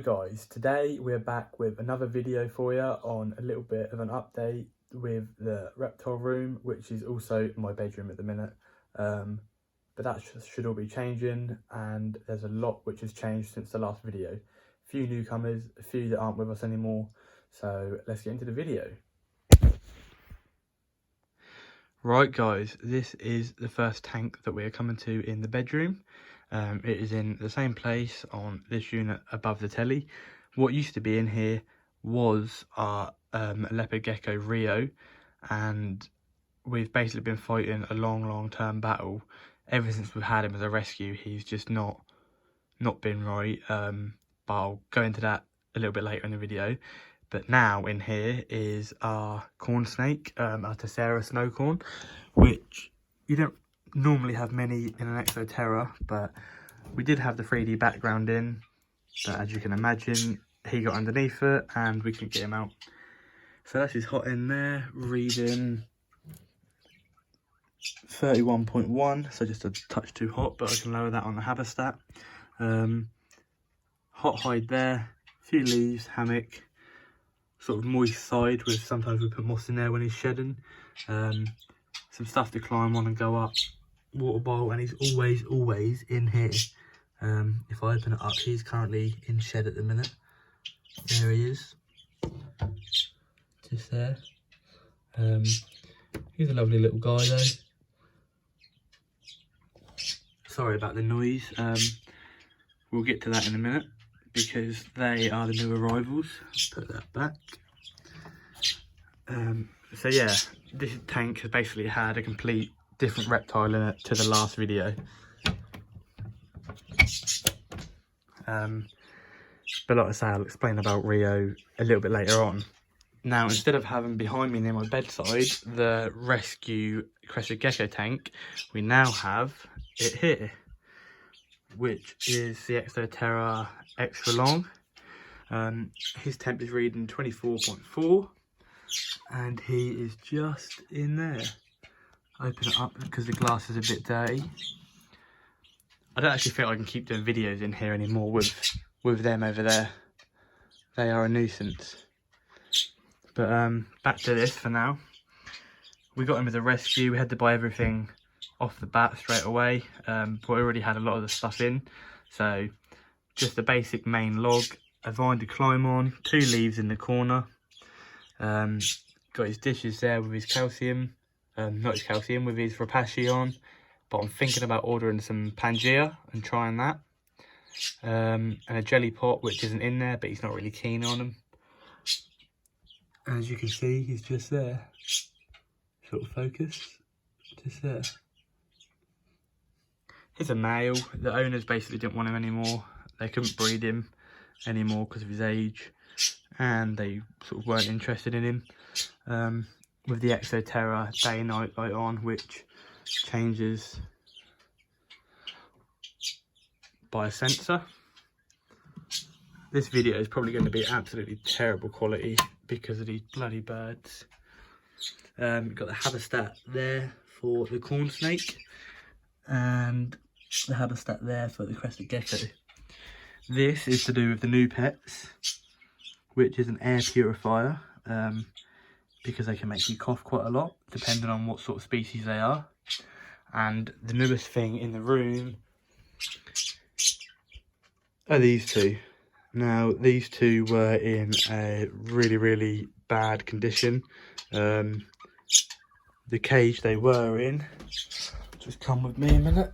guys, today we're back with another video for you on a little bit of an update with the reptile room, which is also my bedroom at the minute. But that should all be changing, and there's a lot which has changed since the last video. A few newcomers, a few that aren't with us anymore, so let's get into the video. Right guys, this is the first tank that we're coming to in the bedroom. It is in the same place on this unit above the telly. What used to be in here was our leopard gecko Rio, and we've basically been fighting a long term battle ever since we've had him as a rescue. He's just not been right, but I'll go into that a little bit later in the video. But now in here is our corn snake, our Tessera snow corn, which you don't normally have many in an Exoterra, but we did have the 3D background in, but as you can imagine, he got underneath it and we couldn't get him out. So that's his hot end there, reading 31.1, so just a touch too hot, but I can lower that on the haberstat. Hot hide there, a few leaves, hammock, sort of moist side with, sometimes we put moss in there when he's shedding, some stuff to climb on and go up, water bowl, and he's always in here. If I open it up, he's currently in shed at the minute. There he is, just there. He's a lovely little guy though. Sorry about the noise. We'll get to that in a minute because they are the new arrivals. Put that back. So yeah, this tank has basically had a complete different reptile in it to the last video. But like I say, I'll explain about Rio a little bit later on. Now, instead of having behind me near my bedside the rescue crested gecko tank, we now have it here, which is the Exoterra extra long. His temp is reading 24.4 and he is just in there. Open it up because the glass is a bit dirty. I don't actually feel I can keep doing videos in here anymore with them over there. They are a nuisance. But back to this for now. We got him as a rescue. We had to buy everything off the bat straight away. But we already had a lot of the stuff in. So just a basic main log, a vine to climb on, 2 leaves in the corner. Got his dishes there with his calcium. Not his calcium, with his rapace on. But I'm thinking about ordering some Pangea and trying that. And a jelly pot, which isn't in there, but he's not really keen on them. As you can see, he's just there. Sort of focus, just there. He's a male. The owners basically didn't want him anymore. They couldn't breed him anymore because of his age, and they sort of weren't interested in him. With the Exoterra day and night light on, which changes by a sensor. This video is probably going to be absolutely terrible quality because of these bloody birds. Got the haberstat there for the corn snake and the haberstat there for the crested gecko. This is to do with the new pets, which is an air purifier, because they can make you cough quite a lot depending on what sort of species they are. And the newest thing in the room are these two. Now, these two were in a really bad condition. The cage they were in, just come with me a minute.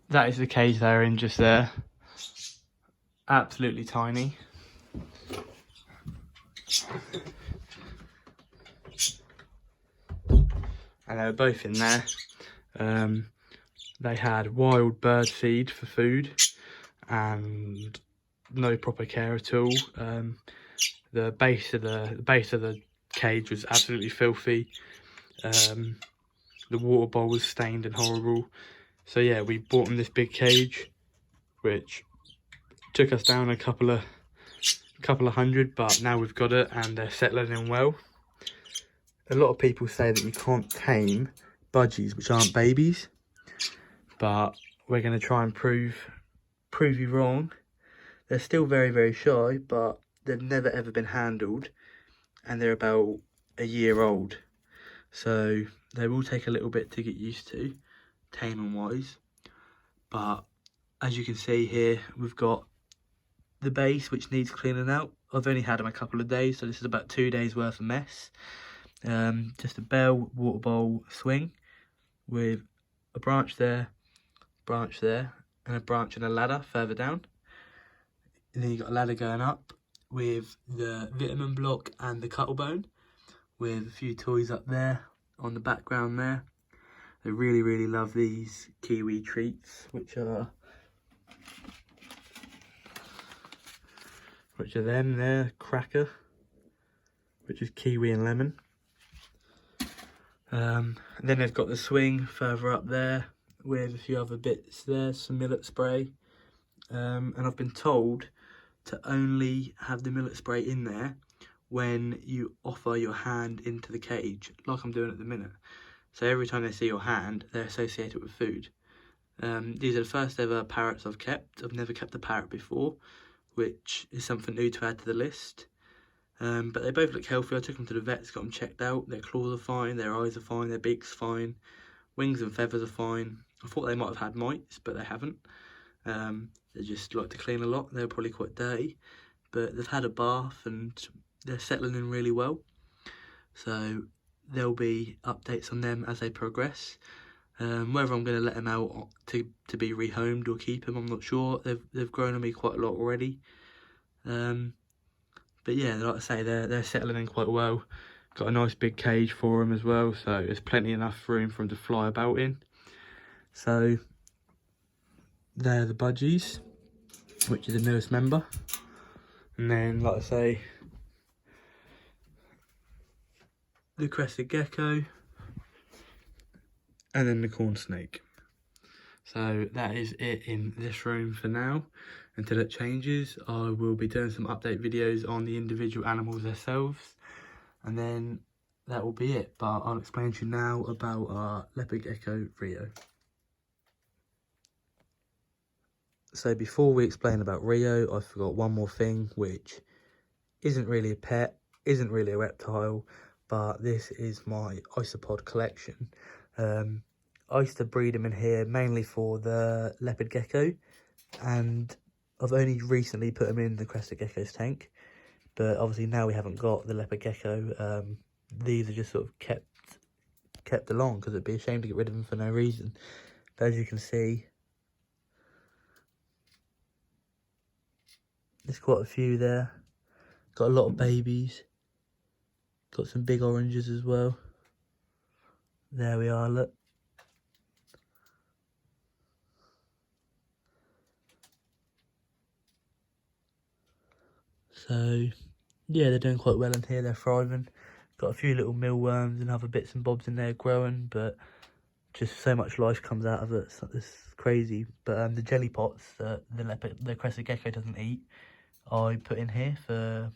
That is the cage they're in just there. Absolutely tiny. And they were both in there. They had wild bird feed for food and no proper care at all. The base of the cage was absolutely filthy. The water bowl was stained and horrible. So yeah, we bought them this big cage, which took us down a couple of hundred, but now we've got it and they're settling in well. A lot of people say that you can't tame budgies, which aren't babies, but we're going to try and prove you wrong. They're still very, very shy, but they've never ever been handled, and they're about a year old, so they will take a little bit to get used to, taming wise. But as you can see here, we've got the base, which needs cleaning out. I've only had them a couple of days, so this is about 2 days worth of mess. Just a bell, water bowl, swing with a branch there, and a branch and a ladder further down. And then you've got a ladder going up with the vitamin block and the cuttlebone, with a few toys up there on the background there. They really, really love these kiwi treats, which are them there, cracker, which is kiwi and lemon. And then they've got the swing further up there with a few other bits there, some millet spray. And I've been told to only have the millet spray in there when you offer your hand into the cage, like I'm doing at the minute. So every time they see your hand, they're associated with food. These are the first ever parrots I've kept. I've never kept a parrot before, which is something new to add to the list. But they both look healthy. I took them to the vets, got them checked out. Their claws are fine, their eyes are fine, their beak's fine, wings and feathers are fine. I thought they might have had mites, but they haven't. They just like to clean a lot. They're probably quite dirty, but they've had a bath and they're settling in really well. So there'll be updates on them as they progress. Whether I'm going to let them out to be rehomed or keep them, I'm not sure. They've grown on me quite a lot already. But yeah, like I say, they're settling in quite well. Got a nice big cage for them as well, so there's plenty enough room for them to fly about in. So they're the budgies, which is the newest member. And then, like I say, the crested gecko, and then the corn snake. So that is it in this room for now. Until it changes, I will be doing some update videos on the individual animals themselves, and then that will be it. But I'll explain to you now about our leopard gecko Rio. So before we explain about Rio, I forgot one more thing, which isn't really a pet, isn't really a reptile, but this is my isopod collection. I used to breed them in here mainly for the leopard gecko, and I've only recently put them in the crested gecko's tank. But obviously now we haven't got the leopard gecko. These are just sort of kept along because it'd be a shame to get rid of them for no reason. But as you can see, there's quite a few there. Got a lot of babies. Got some big oranges as well. There we are, look. So yeah, they're doing quite well in here, they're thriving. Got a few little mealworms and other bits and bobs in there growing, but just so much life comes out of it. It's crazy. But the jelly pots that the crested gecko doesn't eat, I put in here for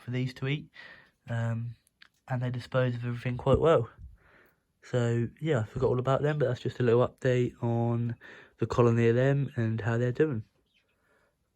these to eat, and they dispose of everything quite well. So yeah, I forgot all about them, but that's just a little update on the colony of them and how they're doing.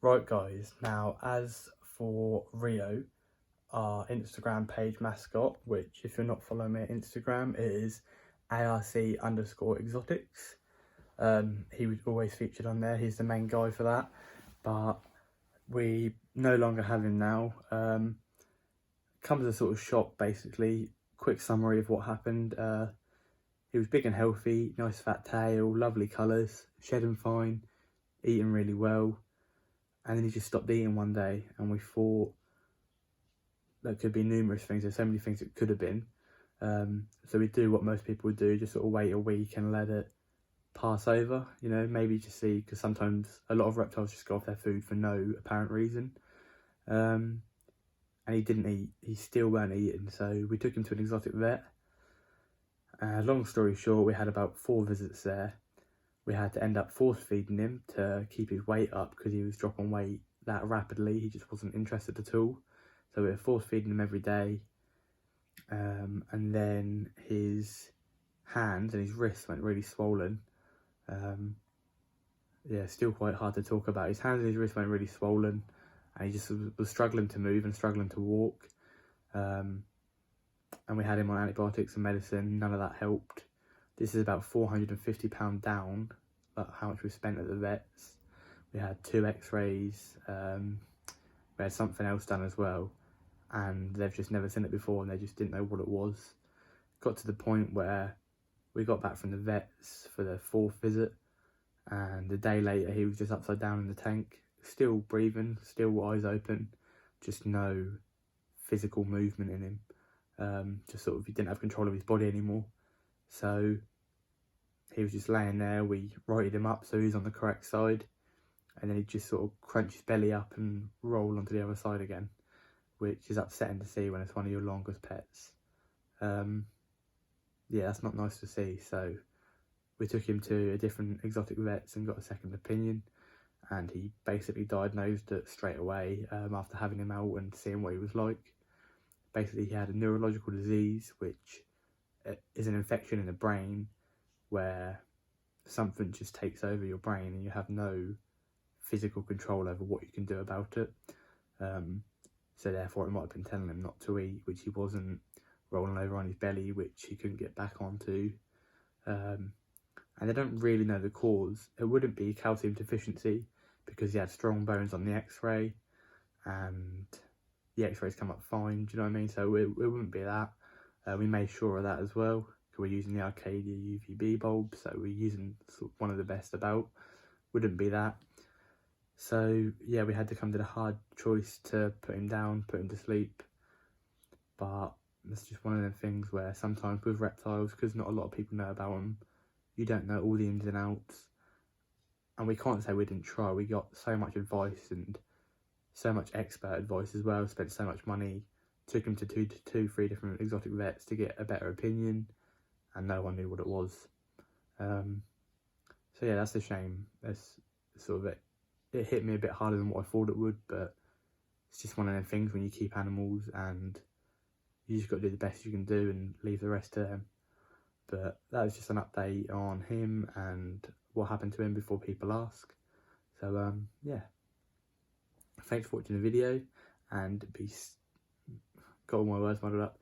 Right guys, now as for Rio, our Instagram page mascot, which if you're not following me on Instagram, it is ARC_exotics. He was always featured on there. He's the main guy for that, but we no longer have him now. Comes as a sort of shock, basically. Quick summary of what happened. He was big and healthy, nice fat tail, lovely colours, shedding fine, eating really well, and then he just stopped eating one day, and we thought there could be numerous things. There's so many things it could have been. So we do what most people would do, just sort of wait a week and let it pass over, you know, maybe just see, because sometimes a lot of reptiles just go off their food for no apparent reason. And he didn't eat, he still weren't eating, so we took him to an exotic vet. Long story short, we had about 4 visits there. We had to end up force feeding him to keep his weight up because he was dropping weight that rapidly. He just wasn't interested at all. So we were force feeding him every day. And then his hands and his wrists went really swollen. Yeah, still quite hard to talk about. His hands and his wrists went really swollen, and he just was struggling to move and struggling to walk. And we had him on antibiotics and medicine. None of that helped. This is about £450 down, how much we spent at the vets. We had 2 x-rays, we had something else done as well, and they've just never seen it before and they just didn't know what it was. Got to the point where we got back from the vets for the 4th visit, and a day later he was just upside down in the tank, still breathing, still eyes open, just no physical movement in him. Just sort of, he didn't have control of his body anymore. So he was just laying there. We righted him up so he was on the correct side, and then he'd just sort of crunch his belly up and roll onto the other side again, which is upsetting to see when it's one of your longest pets. Yeah, that's not nice to see. So we took him to a different exotic vets and got a second opinion, and he basically diagnosed it straight away after having him out and seeing what he was like. Basically, he had a neurological disease, which is an infection in the brain where something just takes over your brain and you have no physical control over what you can do about it. So therefore it might have been telling him not to eat, which he wasn't, rolling over on his belly, which he couldn't get back onto. And they don't really know the cause. It wouldn't be calcium deficiency because he had strong bones on the x-ray and the x-rays come up fine, do you know what I mean? So it wouldn't be that. We made sure of that as well. We're using the Arcadia UVB bulb, so we're using sort of one of the best about. Wouldn't be that. So yeah, we had to come to the hard choice to put him down, put him to sleep. But it's just one of them things where sometimes with reptiles, because not a lot of people know about them, you don't know all the ins and outs. And we can't say we didn't try. We got so much advice and so much expert advice as well, spent so much money, took him to three different exotic vets to get a better opinion, and no one knew what it was. So yeah, that's a shame. That's sort of it. It hit me a bit harder than what I thought it would, but it's just one of them things when you keep animals and you just got to do the best you can do and leave the rest to them. But that was just an update on him and what happened to him before people ask. So yeah, thanks for watching the video, and got all my words muddled up.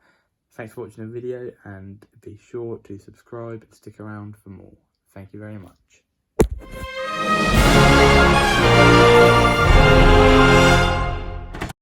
Thanks for watching the video, and be sure to subscribe and stick around for more. Thank you very much.